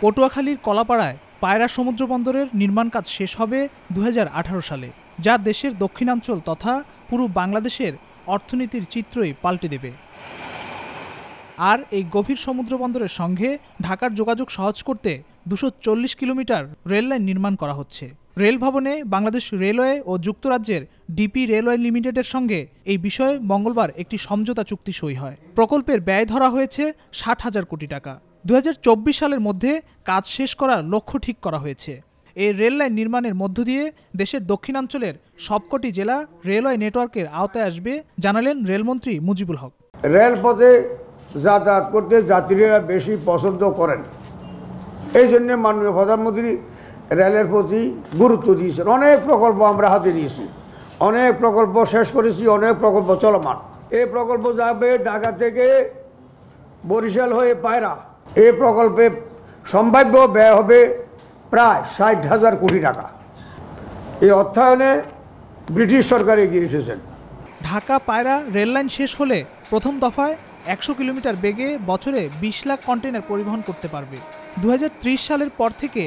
পটুয়াখালীর কলাপাড়ায় পায়রা সমুদ্র বন্দরের নির্মাণ কাজ শেষ হবে 2018 সালে, যা দেশের দক্ষিণাঞ্চল তথা পুরো বাংলাদেশের অর্থনীতির চিত্রই পাল্টে দেবে। আর এই গভীর সমুদ্র বন্দরের সঙ্গে ঢাকার যোগাযোগ সহজ করতে 240 কিলোমিটার রেললাইন নির্মাণ করা হচ্ছে। রেল ভবনে বাংলাদেশ রেলওয়ে ও যুক্তরাজ্যের ডিপি রেলওয়ে লিমিটেডের সঙ্গে এই বিষয়ে মঙ্গলবার একটি সমঝোতা চুক্তি সই হয়। প্রকল্পের ব্যয় ধরা হয়েছে 60,000 কোটি টাকা। 2024 সালের মধ্যে কাজ শেষ করার লক্ষ্য ঠিক করা হয়েছে। এই রেললাইন নির্মাণের মধ্য দিয়ে দেশের দক্ষিণাঞ্চলের সবকটি জেলা রেলওয়ে নেটওয়ার্কের আওতায় আসবে, জানালেন রেলমন্ত্রী মুজিবুল হক। রেলপথে যাতায়াত করতে যাত্রীরা বেশি পছন্দ করেন, এই জন্য মাননীয় প্রধানমন্ত্রী রেলের প্রতি গুরুত্ব দিয়েছেন। অনেক প্রকল্প আমরা হাতে নিয়েছি, অনেক প্রকল্প শেষ করেছি, অনেক প্রকল্প চলমান। এই প্রকল্প যাবে ঢাকা থেকে বরিশাল হয়ে পায়রা। এই প্রকল্পে সম্ভাব্য ব্যয় হবে প্রায় 60,000 কোটি টাকা। এই অর্থায়নে ব্রিটিশ সরকার এগিয়ে এসেছেন। ঢাকা পায়রা রেললাইন শেষ হলে প্রথম দফায় 100 কিলোমিটার বেগে বছরে 20 লাখ কন্টেইনার পরিবহন করতে পারবে। 2030 সালের পর থেকে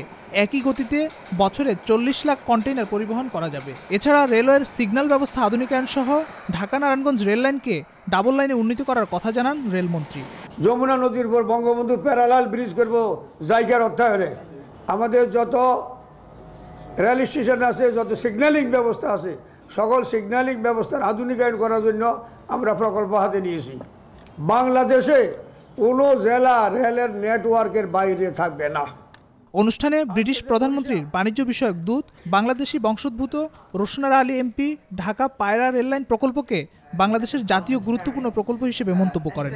একই গতিতে বছরে 40 লাখ কন্টেইনার পরিবহন করা যাবে। এছাড়া রেলওয়ের সিগন্যাল ব্যবস্থা আধুনিকায়ন সহ ঢাকা নারায়ণগঞ্জ রেললাইনকে ডাবল লাইনে উন্নীত করার কথা জানান রেলমন্ত্রী। যমুনা নদীর উপর বঙ্গবন্ধু প্যারালাল ব্রিজ করব জায়গার অর্থায়নে। আমাদের যত রেল স্টেশন আছে, যত সিগন্যালিং ব্যবস্থা আছে, সকল সিগন্যালিং ব্যবস্থার আধুনিকায়ন করার জন্য আমরা প্রকল্প হাতে নিয়েছি। বাংলাদেশে কোনো জেলা রেলের নেটওয়ার্কের বাইরে থাকবে না। অনুষ্ঠানে ব্রিটিশ প্রধানমন্ত্রীর বাণিজ্য বিষয়ক দূত বাংলাদেশি বংশোদ্ভূত রোশনারা আলী এমপি ঢাকা পায়রা রেললাইন প্রকল্পকে বাংলাদেশের জাতীয় গুরুত্বপূর্ণ প্রকল্প হিসেবে মন্তব্য করেন।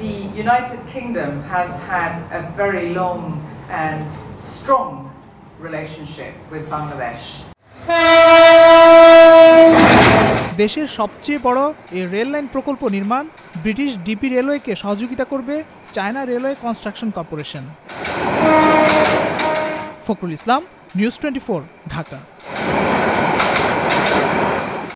The United Kingdom has had a very long and strong relationship with Bangladesh. দেশের সবচেয়ে বড় এই রেললাইন প্রকল্প নির্মাণ ব্রিটিশ ডিপি রেলওয়েকে সহযোগিতা করবে China railway construction corporation. Fakhrul Islam, news 24, Dhaka.